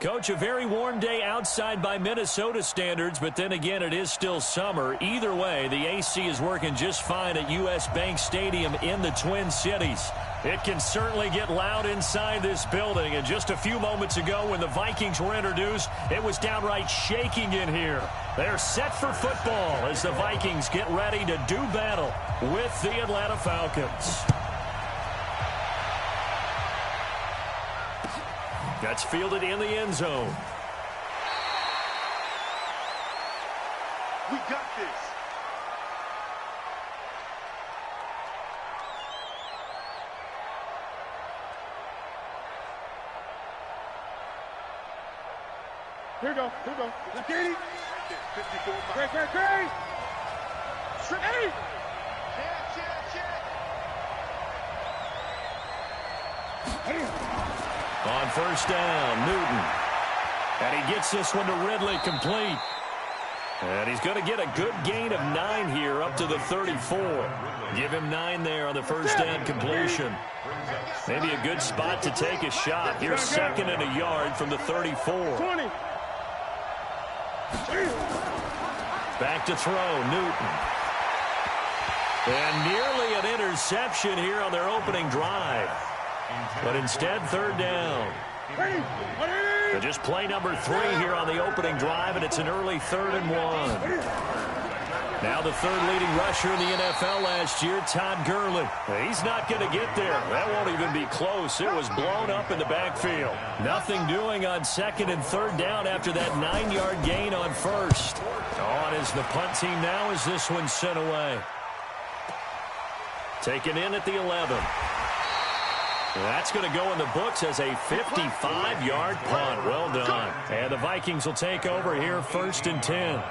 Coach, a very warm day outside by Minnesota standards, but then again, it is still summer. Either way, the AC is working just fine at U.S. Bank Stadium in the Twin Cities. It can certainly get loud inside this building, and just a few moments ago when the Vikings were introduced, it was downright shaking in here. They're set for football as the Vikings get ready to do battle with the Atlanta Falcons. That's fielded in the end zone. We got this. Here we go. Here we go. Let's get it. 54. Great. Straight. Check. On first down, Newton. And he gets this one to Ridley complete. And he's going to get a good gain of 9 here up to the 34. Give him 9 there on the first down completion. Maybe a good spot to take a shot. Here's 2nd and a yard from the 34. Back to throw, Newton. And nearly an interception here on their opening drive. But instead, 3rd down. But just play number 3 here on the opening drive, and it's an early 3rd and 1. Now the 3rd leading rusher in the NFL last year, Todd Gurley. He's not going to get there. That won't even be close. It was blown up in the backfield. Nothing doing on 2nd and 3rd down after that 9-yard gain on 1st. On is the punt team now as this one's sent away. Taken in at the 11. That's going to go in the books as a 55-yard punt. Well done. And the Vikings will take over here 1st and 10.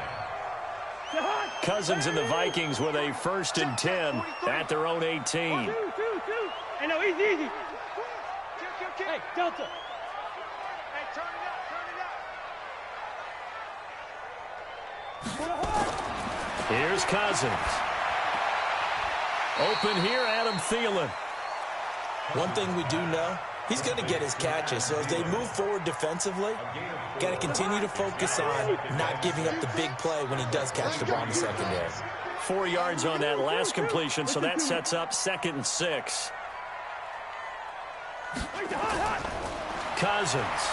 Cousins and the Vikings with a 1st and 10 at their own 18. Hey, no, easy. Hey, Delta. Hey, turn it up. Here's Cousins. Open here, Adam Thielen. One thing we do know, he's going to get his catches. So as they move forward defensively, got to continue to focus on not giving up the big play when he does catch the ball in the secondary. 4 yards on that last completion, so that sets up 2nd and 6. Cousins.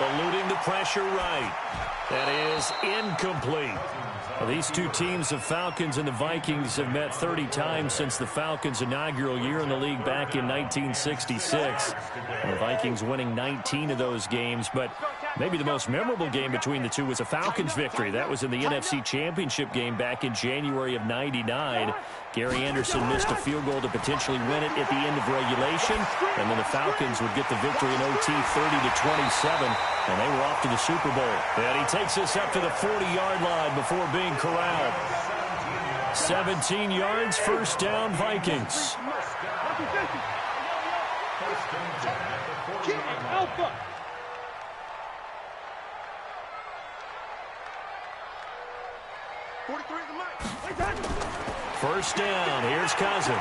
Eluding the pressure right. That is incomplete. Well, these two teams, the Falcons and the Vikings, have met 30 times since the Falcons' inaugural year in the league back in 1966. And the Vikings winning 19 of those games, but maybe the most memorable game between the two was a Falcons victory. That was in the NFC Championship game back in January of '99. Gary Anderson missed a field goal to potentially win it at the end of regulation, and then the Falcons would get the victory in OT 30-27, and they were off to the Super Bowl. And he takes this up to the 40-yard line before being corralled. 17 yards, 1st down, Vikings. Alpha. First down, here's Cousins.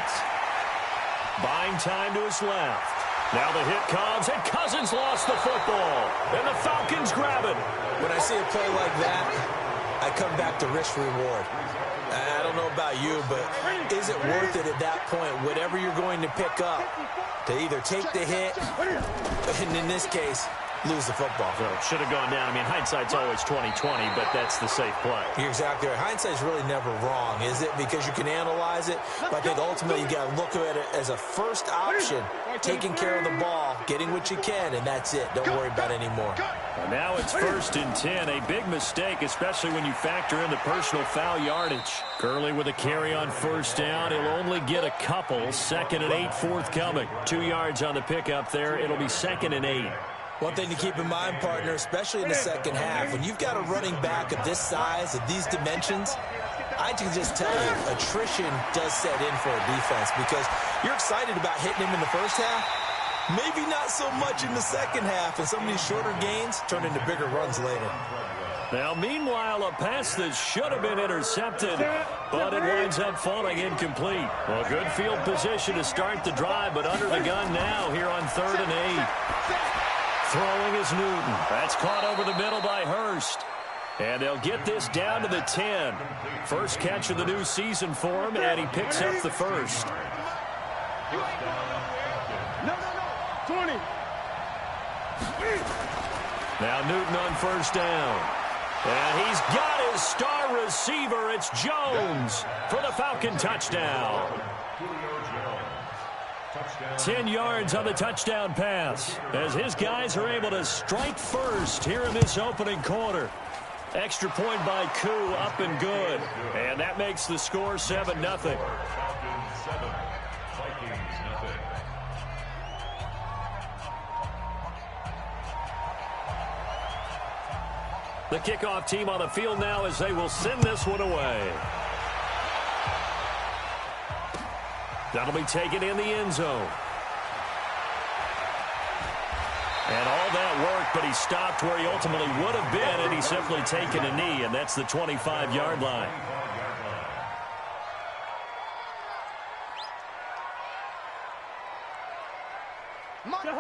Buying time to his left. Now the hit comes, and Cousins lost the football. And the Falcons grab it. When I see a play like that, I come back to risk-reward. I don't know about you, but is it worth it at that point, whatever you're going to pick up, to either take the hit, and in this case, lose the football? So it should have gone down. I mean, hindsight's always 20/20, but that's the safe play. You're exactly right. Hindsight's really never wrong, is it? Because you can analyze it, but I think ultimately you got to look at it as a first option, taking care of the ball, getting what you can, and that's it. Don't worry about it anymore. And now it's 1st and 10. A big mistake, especially when you factor in the personal foul yardage. Gurley with a carry on 1st down. He'll only get a couple. 2nd and 8 forthcoming. 2 yards on the pickup there. It'll be 2nd and 8. One thing to keep in mind, partner, especially in the second half, when you've got a running back of this size, of these dimensions, I can just tell you, attrition does set in for a defense because you're excited about hitting him in the first half. Maybe not so much in the second half, and some of these shorter gains turn into bigger runs later. Now, meanwhile, a pass that should have been intercepted, but it winds up falling incomplete. Well, good field position to start the drive, but under the gun now here on 3rd and 8. Throwing is Newton. That's caught over the middle by Hurst. And they'll get this down to the 10. First catch of the new season for him, and he picks up the first. No. 20. Now Newton on first down. And he's got his star receiver. It's Jones for the Falcon touchdown. 10 yards on the touchdown pass as his guys are able to strike first here in this opening quarter. Extra point by Koo, up and good. And that makes the score 7-0. The kickoff team on the field now as they will send this one away. That'll be taken in the end zone. And all that worked, but he stopped where he ultimately would have been, and he's simply taken a knee, and that's the 25-yard line.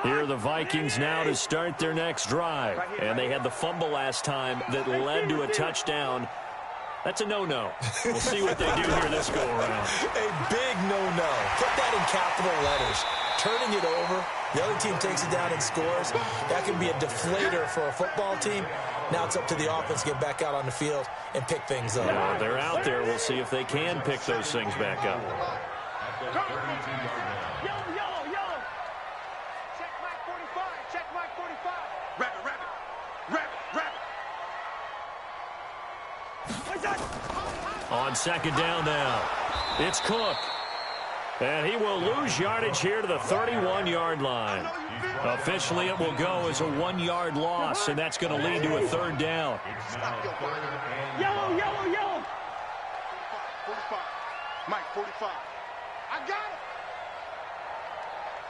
Here are the Vikings now to start their next drive. And they had the fumble last time that led to a touchdown. That's a no-no. We'll see what they do here this go-around. A big no-no. Put that in capital letters. Turning it over, the other team takes it down and scores. That can be a deflator for a football team. Now it's up to the offense to get back out on the field and pick things up. Yeah, they're out there. We'll see if they can pick those things back up. On second down now, it's Cook. And he will lose yardage here to the 31-yard line. Officially, it will go as a 1-yard loss, and that's going to lead to a third down. Yellow. 45. Mike, 45. I got it.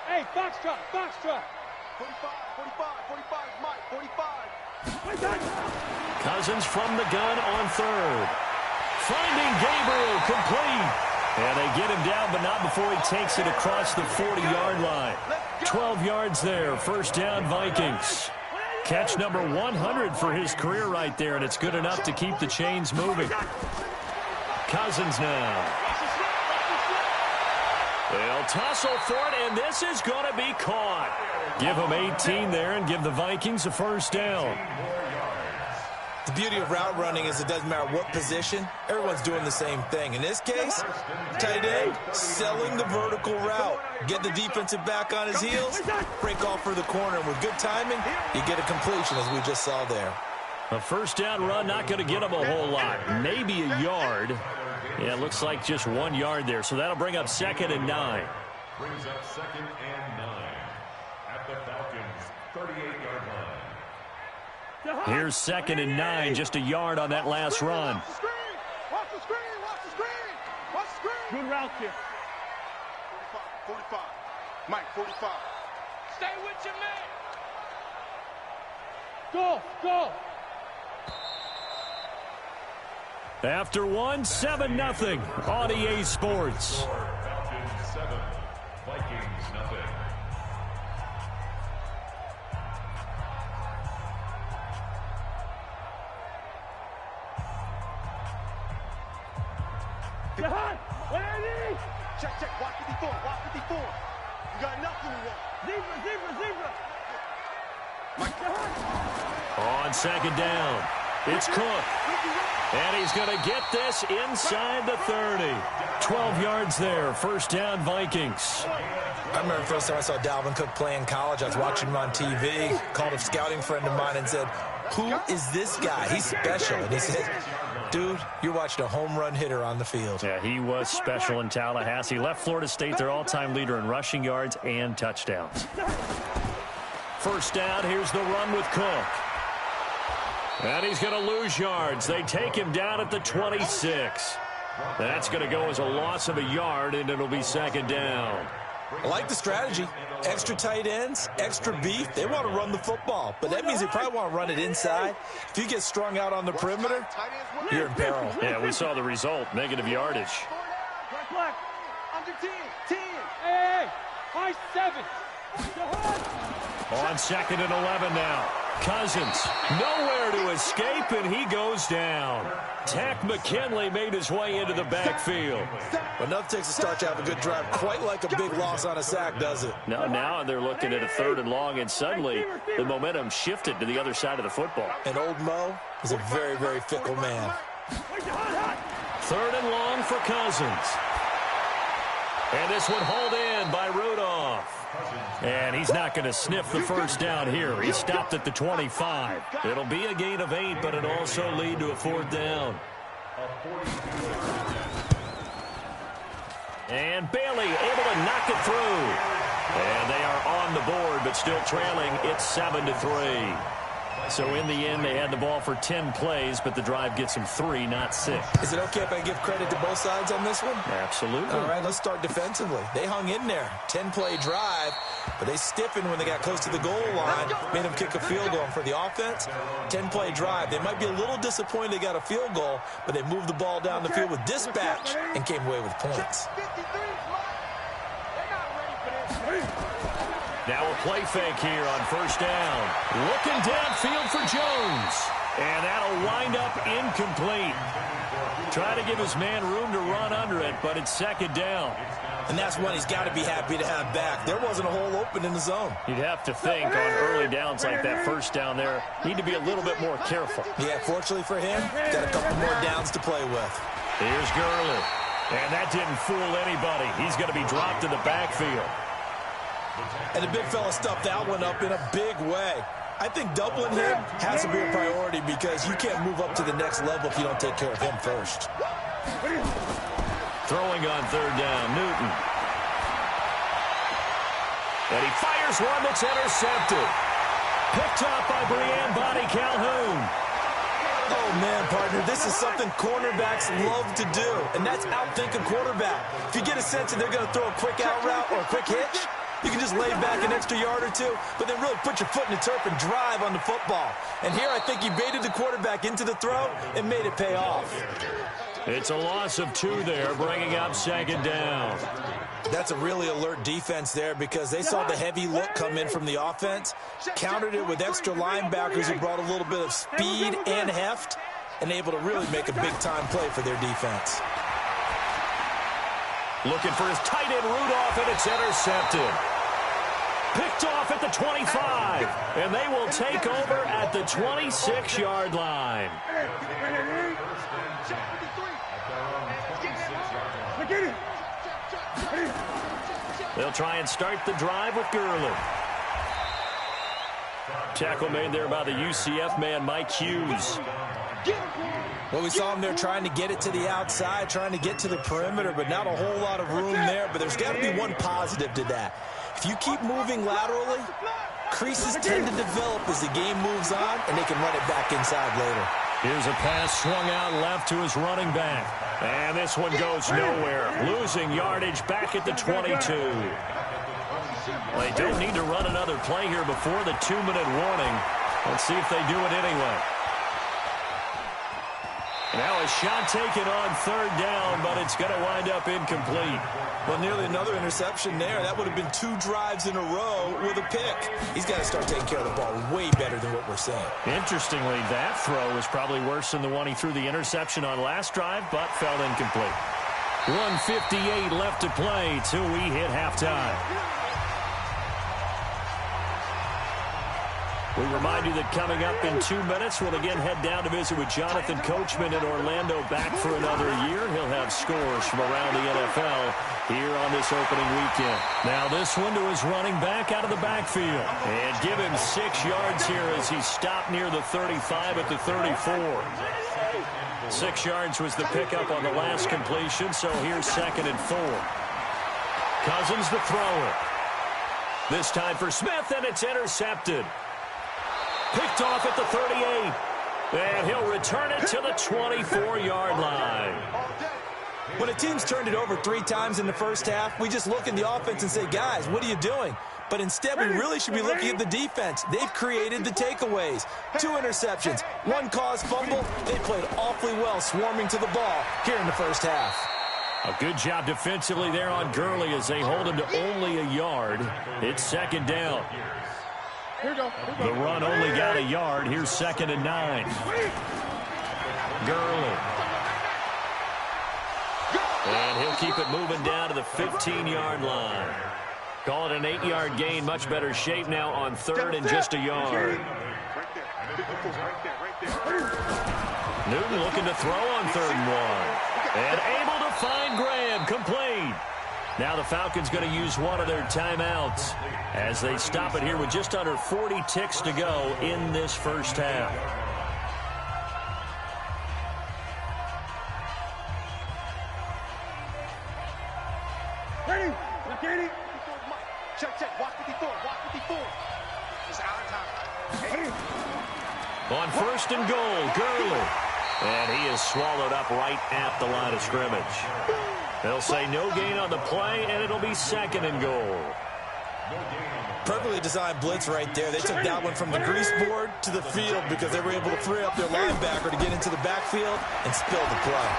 Hey, Foxtrot. 45, Mike, 45. Cousins from the gun on third. Finding Gabriel, complete. And they get him down, but not before he takes it across the 40-yard line. 12 yards there, first down Vikings. Catch number 100 for his career right there, and it's good enough to keep the chains moving. Cousins now. They'll tussle for it, and this is going to be caught. Give them 18 there and give the Vikings a first down. The beauty of route running is it doesn't matter what position, everyone's doing the same thing. In this case, tight end, selling the vertical route. Get the defensive back on his heels, break off for the corner, and with good timing, you get a completion as we just saw there. A first down run, not going to get him a whole lot. Maybe a yard. Yeah, it looks like just 1 yard there, so that'll bring up 2nd and 9. Brings up 2nd and 9 at the Falcons' 38-yard line. Here's 2nd and 9, just a yard on that last run. Watch the screen. Good route here. 45. Mike, 45. Stay with your man. Go. After one, 7-0 on EA Sports. Falcons 7, Vikings 0. Check. Watch 54. You got nothing to run. Zebra. Mike. On second down, it's Cook. And he's going to get this inside the 30. 12 yards there, first down Vikings. I remember the first time I saw Dalvin Cook play in college. I was watching him on TV, called a scouting friend of mine and said, "Who is this guy? He's special." And he said, "Dude, you're watching a home run hitter on the field." Yeah, he was special in Tallahassee. Left Florida State their all-time leader in rushing yards and touchdowns. First down, here's the run with Cook. And he's going to lose yards. They take him down at the 26. That's going to go as a loss of a yard, and it'll be 2nd down. I like the strategy. Extra tight ends, extra beef. They want to run the football, but that means they probably want to run it inside. If you get strung out on the perimeter, you're in peril. Yeah, we saw the result, negative yardage. Black. Under 10. Hey. High 7. On 2nd and 11 now. Cousins, nowhere to escape, and he goes down. Tack McKinley made his way into the backfield. But enough takes a start to have a good drive. Quite like a big loss on a sack, does it? Now they're looking at a 3rd and long, and suddenly the momentum shifted to the other side of the football. And old Mo is a very, very fickle man. 3rd and long for Cousins. And this one hauled in by Rudolph. And he's not going to sniff the first down here. He stopped at the 25. It'll be a gain of 8, but it'll also lead to a 4th down. And Bailey able to knock it through. And they are on the board, but still trailing. It's 7-3. So in the end, they had the ball for 10 plays, but the drive gets them 3, not 6. Is it okay if I give credit to both sides on this one? Absolutely. All right, let's start defensively. They hung in there. 10-play drive, but they stiffened when they got close to the goal line, made them kick a field goal. And for the offense, 10-play drive. They might be a little disappointed they got a field goal, but they moved the ball down the field with dispatch and came away with points. Now a play fake here on 1st down. Looking downfield for Jones. And that'll wind up incomplete. Trying to give his man room to run under it, but it's 2nd down. And that's one he's got to be happy to have back. There wasn't a hole open in the zone. You'd have to think on early downs like that 1st down there, need to be a little bit more careful. Yeah, fortunately for him, got a couple more downs to play with. Here's Gurley. And that didn't fool anybody. He's going to be dropped in the backfield. And the big fella stuffed that one up in a big way. I think doubling him has to be a priority because you can't move up to the next level if you don't take care of him first. Throwing on 3rd down, Newton. And he fires one that's intercepted. Picked up by Brian Body Calhoun. Oh, man, partner, this is something cornerbacks love to do, and that's outthink a quarterback. If you get a sense that they're going to throw a quick out route or a quick hitch, you can just lay back an extra yard or 2, but then really put your foot in the turf and drive on the football. And here I think he baited the quarterback into the throw and made it pay off. It's a loss of 2 there, bringing up 2nd down. That's a really alert defense there because they saw the heavy look come in from the offense, countered it with extra linebackers who brought a little bit of speed and heft, and able to really make a big-time play for their defense. Looking for his tight end, Rudolph, and it's intercepted. Picked off at the 25, and they will take over at the 26-yard line. They'll try and start the drive with Gurley. Tackle made there by the UCF man, Mike Hughes. Well, we saw him there trying to get it to the outside, trying to get to the perimeter, but not a whole lot of room there. But there's got to be one positive to that. If you keep moving laterally, creases tend to develop as the game moves on, and they can run it back inside later. Here's a pass swung out left to his running back. And this one goes nowhere. Losing yardage back at the 22. They don't need to run another play here before the 2-minute warning. Let's see if they do it anyway. Now a shot taken on 3rd down, but it's going to wind up incomplete. Well, nearly another interception there. That would have been 2 drives in a row with a pick. He's got to start taking care of the ball way better than what we're seeing. Interestingly, that throw was probably worse than the one he threw the interception on last drive, but fell incomplete. 1:58 left to play till we hit halftime. We remind you that coming up in 2 minutes, we'll again head down to visit with Jonathan Coachman in Orlando, back for another year. He'll have scores from around the NFL here on this opening weekend. Now this one to his running back out of the backfield. And give him 6 yards here as he stopped near the 35 at the 34. 6 yards was the pickup on the last completion, so here's 2nd and 4. Cousins the thrower. This time for Smith, and it's intercepted. Picked off at the 38. And he'll return it to the 24-yard line. When a team's turned it over 3 times in the first half, we just look at the offense and say, guys, what are you doing? But instead, we really should be looking at the defense. They've created the takeaways. 2 interceptions, 1 caused fumble. They played awfully well swarming to the ball here in the first half. A good job defensively there on Gurley as they hold him to only a yard. It's 2nd down. The run only got a yard. Here's 2nd and 9. Gurley. And he'll keep it moving down to the 15-yard line. Call it an 8-yard gain. Much better shape now on 3rd and just a yard. Newton looking to throw on 3rd and 1. And able to find Graham. Complete. Now the Falcons going to use one of their timeouts as they stop it here with just under 40 ticks to go in this first half. Ready? Check. Walk 54. It's our time. On 1st and goal, Gurley. And he is swallowed up right at the line of scrimmage. They'll say no gain on the play, and it'll be 2nd and goal. Perfectly designed blitz right there. They took that one from the grease board to the field because they were able to free up their linebacker to get into the backfield and spill the play.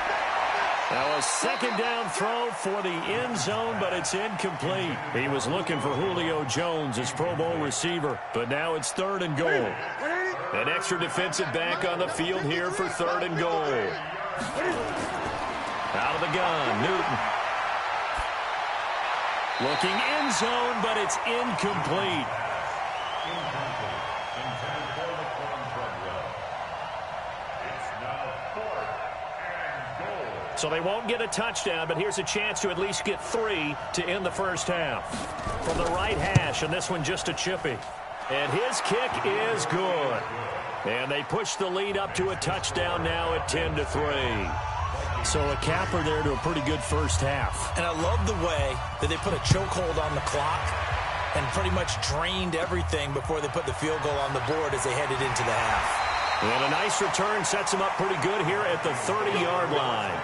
Now a 2nd down throw for the end zone, but it's incomplete. He was looking for Julio Jones, his Pro Bowl receiver, but now it's 3rd and goal. An extra defensive back on the field here for 3rd and goal. Out of the gun, Newton. Looking end zone, but it's incomplete. So they won't get a touchdown, but here's a chance to at least get 3 to end the first half. From the right hash, and this one just a chippy. And his kick is good. And they push the lead up to a touchdown now at 10-3. So a capper there to a pretty good first half. And I love the way that they put a chokehold on the clock and pretty much drained everything before they put the field goal on the board as they headed into the half. And a nice return sets them up pretty good here at the 30-yard line.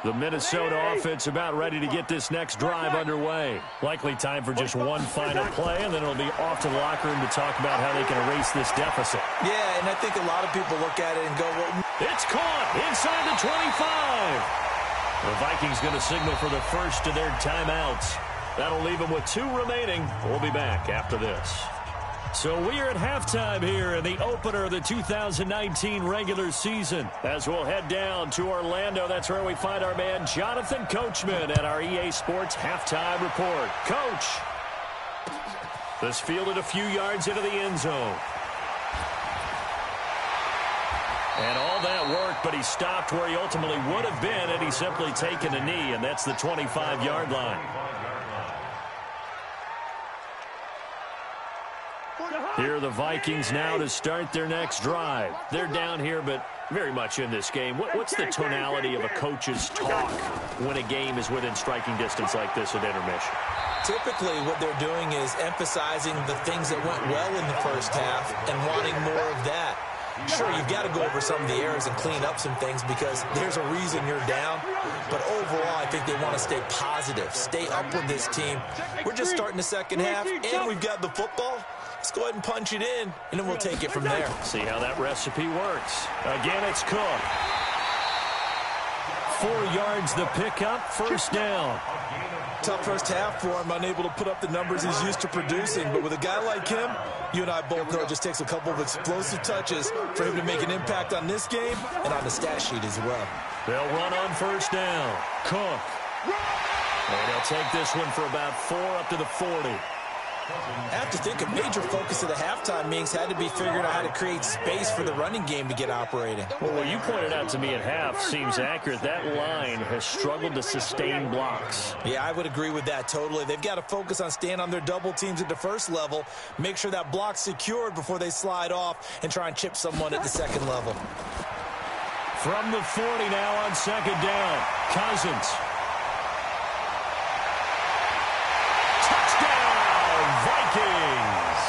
The Minnesota offense about ready to get this next drive underway. Likely time for just one final play, and then it'll be off to the locker room to talk about how they can erase this deficit. Yeah, and I think a lot of people look at it and go, well, it's caught inside the 25. The Vikings going to signal for the first of their timeouts. That'll leave them with 2 remaining. We'll be back after this. So we are at halftime here in the opener of the 2019 regular season. As we'll head down to Orlando, that's where we find our man Jonathan Coachman at our EA Sports Halftime Report. Coach, this fielded a few yards into the end zone. And all that work, but he stopped where he ultimately would have been had he simply taken a knee, and that's the 25-yard line. Here are the Vikings now to start their next drive. They're down here, but very much in this game. What's the tonality of a coach's talk when a game is within striking distance like this at intermission? Typically what they're doing is emphasizing the things that went well in the first half and wanting more of that. Sure, you've got to go over some of the errors and clean up some things because there's a reason you're down. But overall, I think they want to stay positive, stay up with this team. We're just starting the second half, and we've got the football. Let's go ahead and punch it in, and then we'll take it from there. See how that recipe works. Again, it's Cook. 4 yards the pickup, first down. Tough first half for him, unable to put up the numbers he's used to producing. But with a guy like him, you and I both know it just takes a couple of explosive touches for him to make an impact on this game and on the stat sheet as well. They'll run on first down. Cook. And he'll take this one for about 4 up to the 40. I have to think a major focus of the halftime meetings had to be figuring out how to create space for the running game to get operating. Well, what you pointed out to me at half seems accurate. That line has struggled to sustain blocks. Yeah, I would agree with that totally. They've got to focus on staying on their double teams at the first level, make sure that block's secured before they slide off and try and chip someone at the second level. From the 40 now on second down, Cousins. Vikings.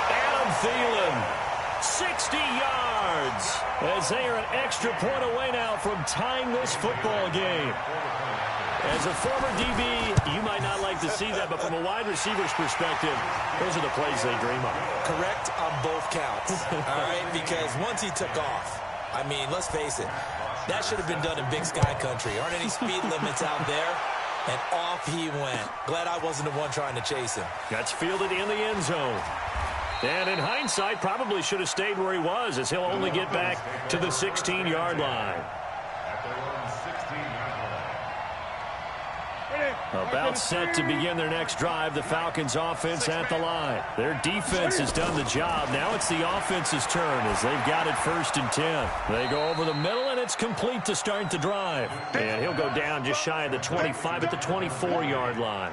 Adam Thielen, 60 yards, as they are an extra point away now from tying this football game. As a former DB, you might not like to see that, but from a wide receiver's perspective, those are the plays they dream of. Correct on both counts, all right, because once he took off, I mean, let's face it, That should have been done in Big Sky Country. Aren't any speed limits out there? And off he went. Glad I wasn't the one trying to chase him. Gets fielded in the end zone. And in hindsight, probably should have stayed where he was, as he'll only get back to the 16-yard line. About set to begin their next drive, the Falcons offense at the line. Their defense has done the job. Now it's the offense's turn as they've got it 1st and 10. They go over the middle, and it's complete to start the drive. And he'll go down just shy of the 25 at the 24-yard line.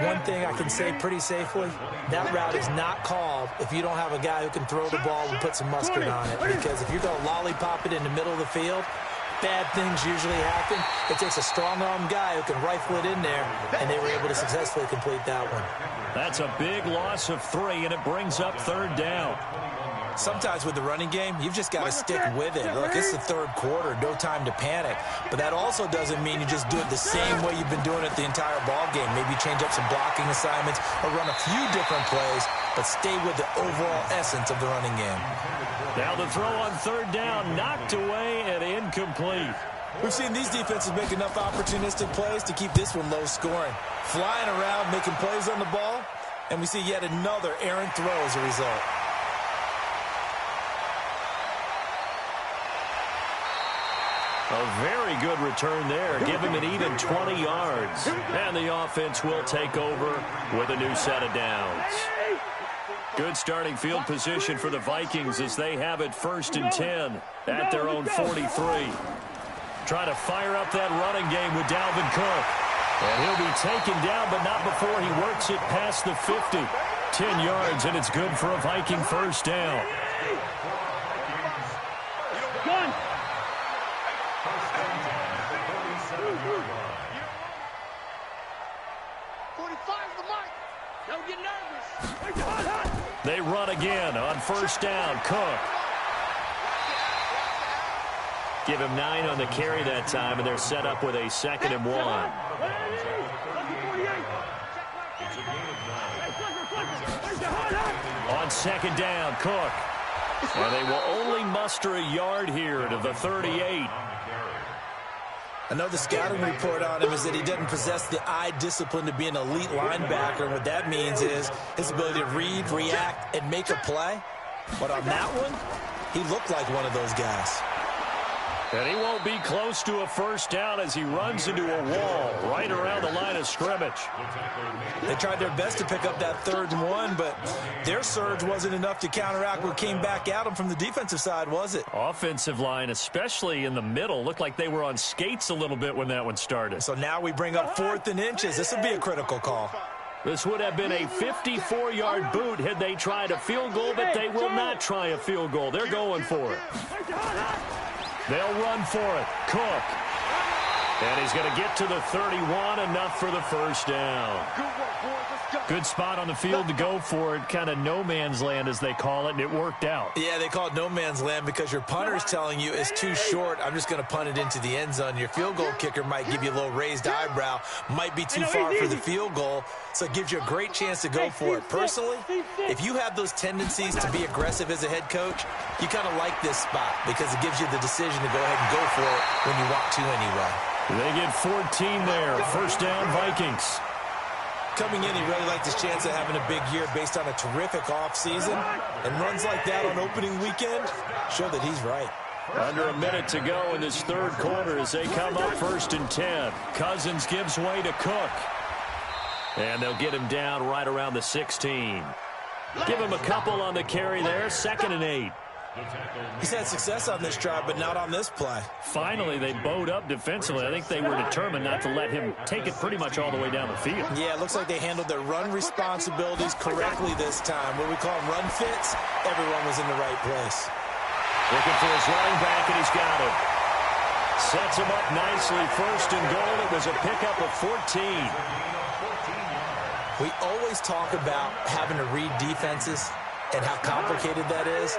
One thing I can say pretty safely, that route is not called if you don't have a guy who can throw the ball and put some mustard on it. Because if you're going to lollipop it in the middle of the field, bad things usually happen. It takes a strong-arm guy who can rifle it in there, and they were able to successfully complete that one. That's a big loss of 3, and it brings up 3rd down. Sometimes with the running game, you've just got to stick with it. Look, it's the 3rd quarter, no time to panic. But that also doesn't mean you just do it the same way you've been doing it the entire ball game. Maybe change up some blocking assignments or run a few different plays, but stay with the overall essence of the running game. Now the throw on 3rd down, knocked away and incomplete. We've seen these defenses make enough opportunistic plays to keep this one low scoring. Flying around, making plays on the ball, and we see yet another errant throw as a result. A very good return there. Give him an even 20 yards. And the offense will take over with a new set of downs. Good starting field position for the Vikings as they have it 1st and 10 at their own 43. Try to fire up that running game with Dalvin Cook. And he'll be taken down, but not before he works it past the 50. 10 yards, and it's good for a Viking 1st down. They run again on 1st down. Cook. Give him 9 on the carry that time, and they're set up with a 2nd and 1. On 2nd down, Cook. And they will only muster a yard here to the 38. I know the scouting report on him is that he doesn't possess the eye discipline to be an elite linebacker. And what that means is his ability to read, react, and make a play. But on that one, he looked like one of those guys. And he won't be close to a 1st down as he runs into a wall right around the line of scrimmage. They tried their best to pick up that 3rd and 1, but their surge wasn't enough to counteract what came back at them from the defensive side, was it? Offensive line, especially in the middle, looked like they were on skates a little bit when that one started. So now we bring up 4th and inches. This would be a critical call. This would have been a 54-yard boot had they tried a field goal, but they will not try a field goal. They're going for it. They'll run for it. Cook. And he's going to get to the 31, enough for the 1st down. Good spot on the field to go for it. Kind of no man's land, as they call it, and it worked out. Yeah, they call it no man's land because your punter is telling you it's too short. I'm just going to punt it into the end zone. Your field goal kicker might give you a little raised eyebrow. Might be too far for the field goal, so it gives you a great chance to go for it. Personally, if you have those tendencies to be aggressive as a head coach, you kind of like this spot because it gives you the decision to go ahead and go for it when you want to anyway. They get 14 there. 1st down, Vikings. Coming in, he really liked his chance of having a big year based on a terrific offseason. And runs like that on opening weekend show that he's right. Under a minute to go in this 3rd quarter as they come up 1st and 10. Cousins gives way to Cook. And they'll get him down right around the 16. Give him a couple on the carry there. 2nd and 8. He's had success on this drive, but not on this play. Finally, they bowed up defensively. I think they were determined not to let him take it pretty much all the way down the field. Yeah, it looks like they handled their run responsibilities correctly this time. What we call run fits, everyone was in the right place. Looking for his running back, and he's got him. Sets him up nicely. 1st and goal. It was a pickup of 14. We always talk about having to read defenses and how complicated that is.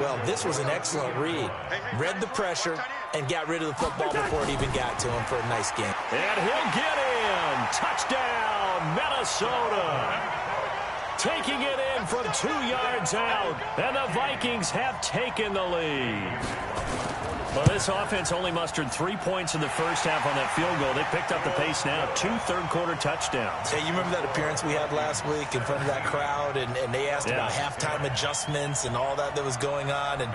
Well, this was an excellent read. Read the pressure and got rid of the football before it even got to him for a nice game. And he'll get in. Touchdown, Minnesota. taking it in from 2 yards out, and the Vikings have taken the lead. Well, this offense only mustered 3 points in the first half on that field goal. They picked up the pace now, 2 third-quarter touchdowns. Hey, you remember that appearance we had last week in front of that crowd, and they asked about halftime adjustments and all that was going on. And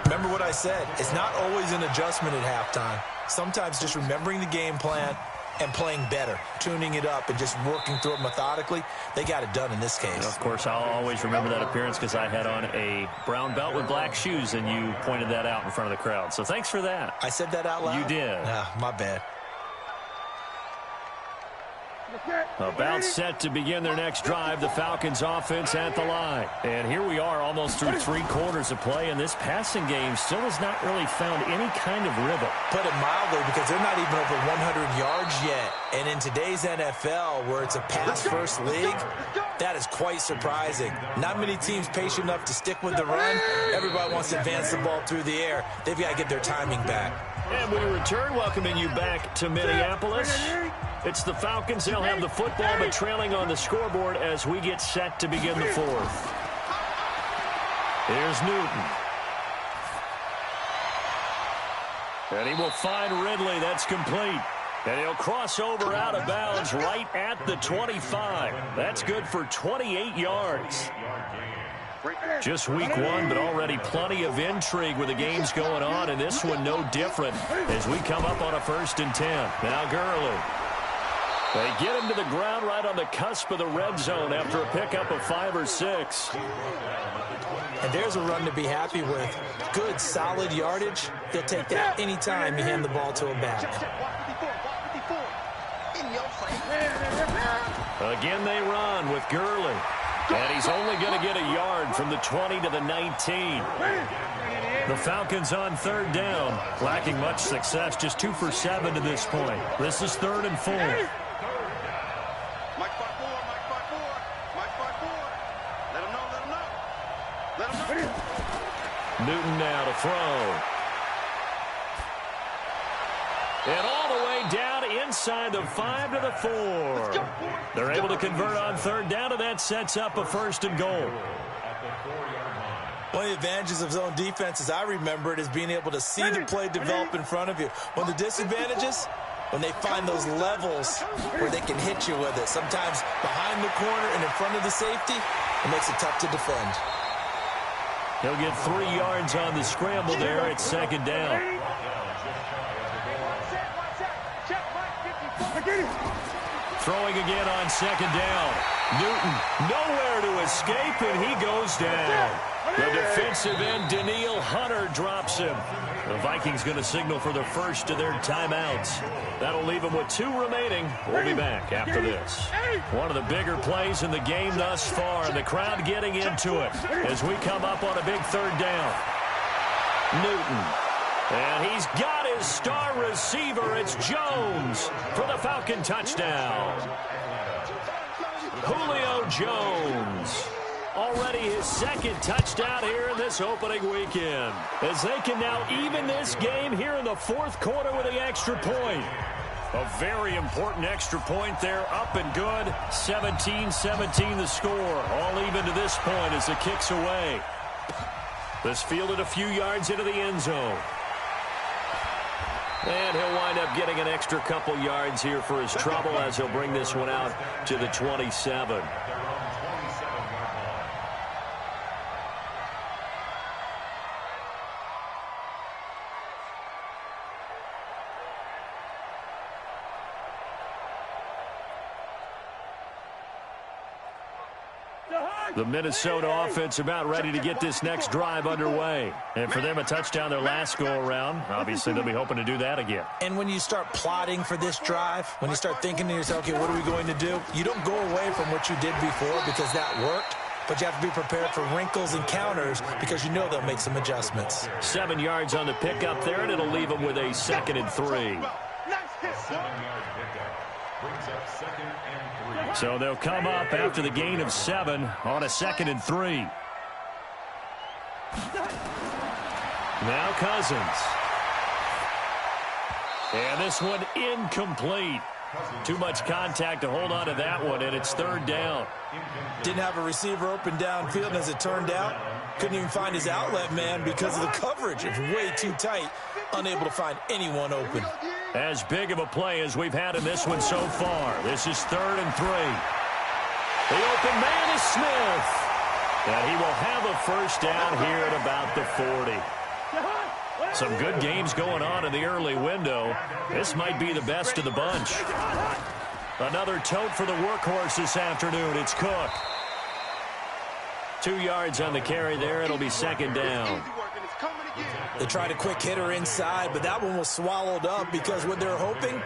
remember what I said, it's not always an adjustment at halftime. Sometimes just remembering the game plan and playing better, tuning it up and just working through it methodically. They got it done in this case. Of course, I'll always remember that appearance because I had on a brown belt with black shoes, and you pointed that out in front of the crowd. So thanks for that. I said that out loud? You did. My bad. About set to begin their next drive, the Falcons offense at the line. And here we are almost through 3 quarters of play, and this passing game still has not really found any kind of rhythm. Put it mildly, because they're not even over 100 yards yet. And in today's NFL, where it's a pass-first league, that is quite surprising. Not many teams patient enough to stick with the run. Everybody wants to advance the ball through the air. They've got to get their timing back. And we return, welcoming you back to Minneapolis. It's the Falcons. They'll have the football, but trailing on the scoreboard as we get set to begin the 4th. Here's Newton. And he will find Ridley. That's complete. And he'll cross over out of bounds right at the 25. That's good for 28 yards. Just week 1, but already plenty of intrigue with the games going on, and this one no different as we come up on a 1st and 10. Now Gurley. They get him to the ground right on the cusp of the red zone after a pickup of 5 or 6. And there's a run to be happy with. Good, solid yardage. He'll take that anytime you hand the ball to a back. Again they run with Gurley. And he's only going to get a yard from the 20 to the 19. The Falcons on 3rd down, lacking much success, just 2 for 7 to this point. This is 3rd and 4. Newton now to throw. And all the way down inside the 5 to the 4. They're able to convert on 3rd down, and that sets up a 1st and goal. One of the advantages of zone defense, as I remember it, is being able to see the play develop in front of you. One of the disadvantages, when they find those levels where they can hit you with it. Sometimes behind the corner and in front of the safety, it makes it tough to defend. He'll get 3 yards on the scramble there. It's 2nd down. Throwing again on 2nd down. Newton nowhere to escape, and he goes down. The defensive end, Danielle Hunter, drops him. The Vikings going to signal for the first of their timeouts. That'll leave them with 2 remaining. We'll be back after this. One of the bigger plays in the game thus far, and the crowd getting into it as we come up on a big 3rd down. Newton. And he's got his star receiver. It's Jones for the Falcon touchdown. Julio Jones. Already his 2nd touchdown here in this opening weekend, as they can now even this game here in the 4th quarter with the extra point. A very important extra point there, up and good. 17-17 the score, all even to this point as the kick's away. This fielded a few yards into the end zone. And he'll wind up getting an extra couple yards here for his trouble as he'll bring this one out to the 27. The Minnesota offense about ready to get this next drive underway. And for them, a touchdown their last go-around. Obviously, they'll be hoping to do that again. And when you start plotting for this drive, when you start thinking to yourself, okay, what are we going to do? You don't go away from what you did before because that worked. But you have to be prepared for wrinkles and counters because you know they'll make some adjustments. 7 yards on the pickup there, and it'll leave them with a 2nd and 3. 7-yard pickup. Brings up 2nd and 3. So they'll come up after the gain of 7 on a 2nd and 3. Now Cousins. And this one incomplete. Too much contact to hold on to that one, and it's third down. Didn't have a receiver open downfield, and as it turned out, couldn't even find his outlet man because of the coverage. It was way too tight, unable to find anyone open. As big of a play as we've had in this one so far. This is 3rd and 3. The open man is Smith. And he will have a first down here at about the 40. Some good games going on in the early window. This might be the best of the bunch. Another tote for the workhorse this afternoon. It's Cook. 2 yards on the carry there. It'll be second down. They tried a quick hitter inside, but that one was swallowed up because what they're hoping,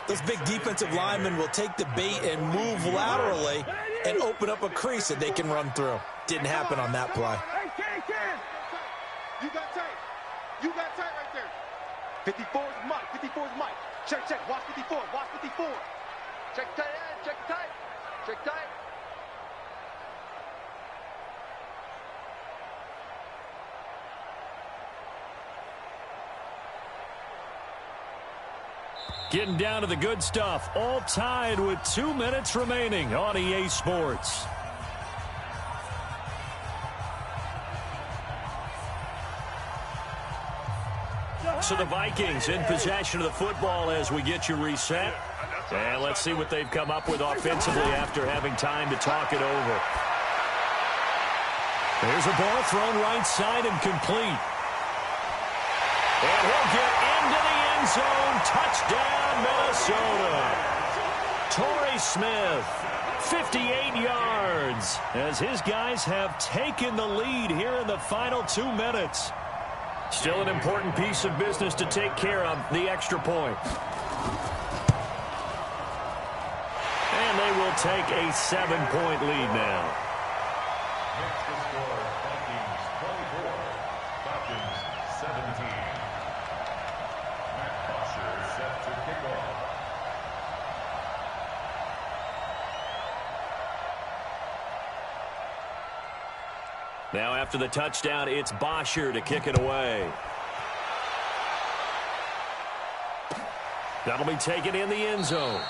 those big defensive linemen will take the bait and move laterally and open up a crease that they can run through. Didn't happen on that play. You got tight. You got tight right there. 54 is Mike. 54 is Mike. Check, check. Watch 54. Watch 54. Check tight end. Check tight. Check tight. Getting down to the good stuff. All tied with 2 minutes remaining on EA Sports. So the Vikings in possession of the football as we get you reset. And let's see what they've come up with offensively after having time to talk it over. There's a ball thrown right side and complete. And he'll get into the end zone. Touchdown, Minnesota. Torrey Smith, 58 yards, as his guys have taken the lead here in the final 2 minutes. Still an important piece of business to take care of, the extra point. And they will take a 7-point lead now. Next to score, Vikings 24, Falcons 17. Matt Bosher is set to kick off. Now after the touchdown, it's Bosher to kick it away. That'll be taken in the end zone.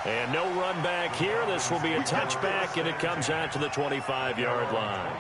And no run back here. This will be a touchback, and it comes out to the 25-yard line.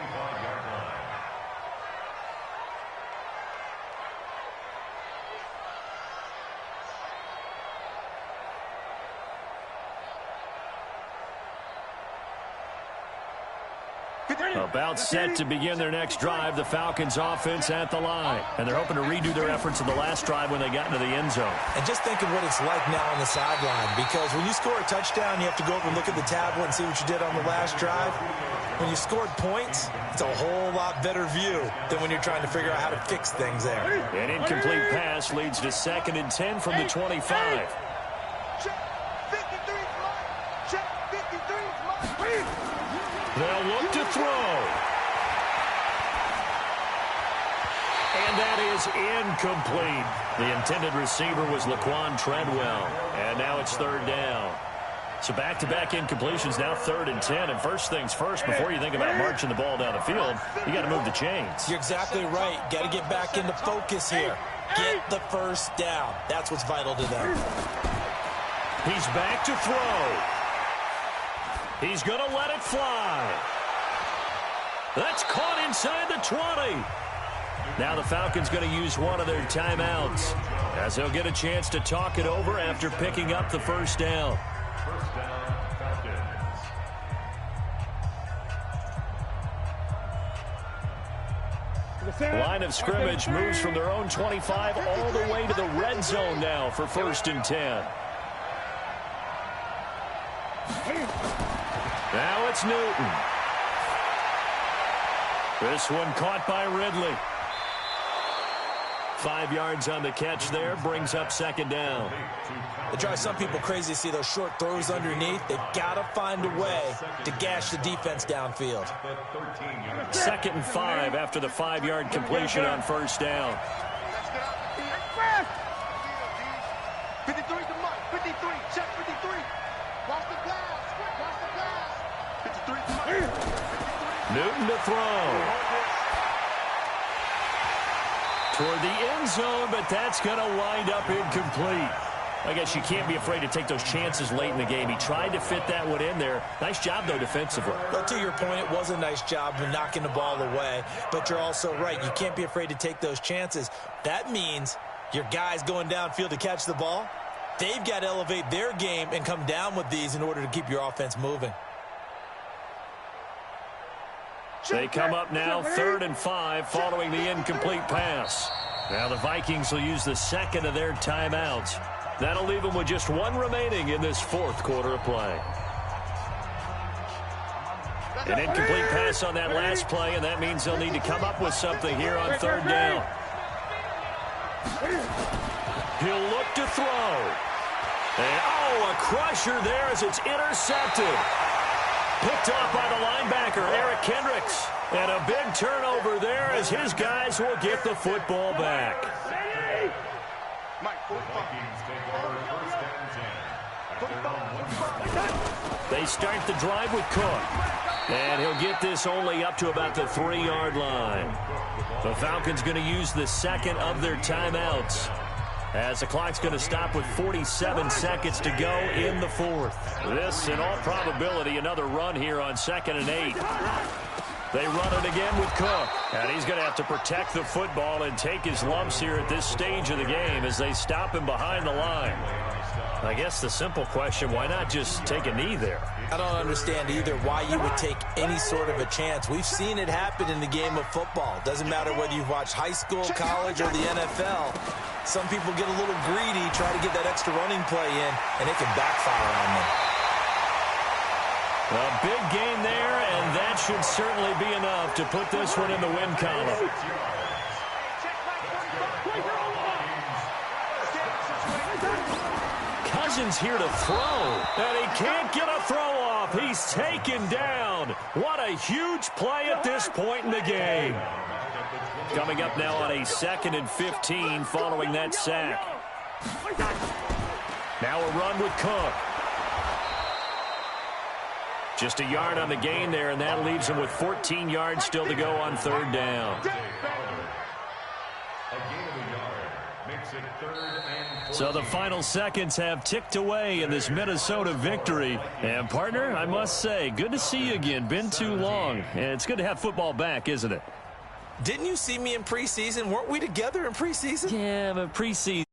About set to begin their next drive, the Falcons offense at the line. And they're hoping to redo their efforts of the last drive when they got into the end zone. And just think of what it's like now on the sideline, because when you score a touchdown, you have to go over and look at the tablet and see what you did on the last drive. When you scored points, it's a whole lot better view than when you're trying to figure out how to fix things there. An incomplete pass leads to 2nd and 10 from the 25. They'll look to throw. And that is incomplete. The intended receiver was Laquan Treadwell. And now it's 3rd down. So back-to-back incompletions, now 3rd and 10. And first things first, before you think about marching the ball down the field, you got to move the chains. You're exactly right. Got to get back into focus here. Get the first down. That's what's vital to them. He's back to throw. He's going to let it fly. That's caught inside the 20. Now the Falcons going to use one of their timeouts as they'll get a chance to talk it over after picking up the first down. First down, Falcons. Line of scrimmage moves from their own 25 all the way to the red zone now for 1st and 10. Now it's Newton. This one caught by Ridley. 5 yards on the catch there, brings up 2nd down. It drives some people crazy to see those short throws underneath. They've got to find a way to gash the defense downfield. 2nd and 5 after the 5-yard completion on 1st down. 53 to Mike. 53. Check 53. Watch the glass. Watch the glass. 53 to Mike. Newton to throw. Toward the end zone, but that's going to wind up incomplete. I guess you can't be afraid to take those chances late in the game. He tried to fit that one in there. Nice job, though, defensively. Well, to your point, it was a nice job of knocking the ball away. But you're also right. You can't be afraid to take those chances. That means your guys going downfield to catch the ball, they've got to elevate their game and come down with these in order to keep your offense moving. They come up now 3rd and 5 following the incomplete pass. Now the Vikings will use the second of their timeouts. That'll leave them with just one remaining in this 4th quarter of play. An incomplete pass on that last play, and that means they'll need to come up with something here on 3rd down. He'll look to throw. And, a crusher there as it's intercepted. Picked off by the linebacker, Eric Kendricks. And a big turnover there as his guys will get the football back. They start the drive with Cook. And he'll get this only up to about the 3-yard line. The Falcons going to use the second of their timeouts, as the clock's going to stop with 47 seconds to go in the 4th. This, in all probability, another run here on 2nd and 8. They run it again with Cook. And he's going to have to protect the football and take his lumps here at this stage of the game as they stop him behind the line. I guess the simple question, why not just take a knee there? I don't understand either why you would take any sort of a chance. We've seen it happen in the game of football. Doesn't matter whether you've watched high school, college, or the NFL. Some people get a little greedy, try to get that extra running play in, and it can backfire on them. A big gain there, and that should certainly be enough to put this one in the win column. Cousins here to throw, and he can't get a throw off. He's taken down. What a huge play at this point in the game. Coming up now on a 2nd and 15 following that sack. Now a run with Cook. Just a yard on the gain there, and that leaves him with 14 yards still to go on 3rd down. So the final seconds have ticked away in this Minnesota victory. And, partner, I must say, good to see you again. Been too long. And it's good to have football back, isn't it? Didn't you see me in preseason? Weren't we together in preseason? Yeah, but preseason.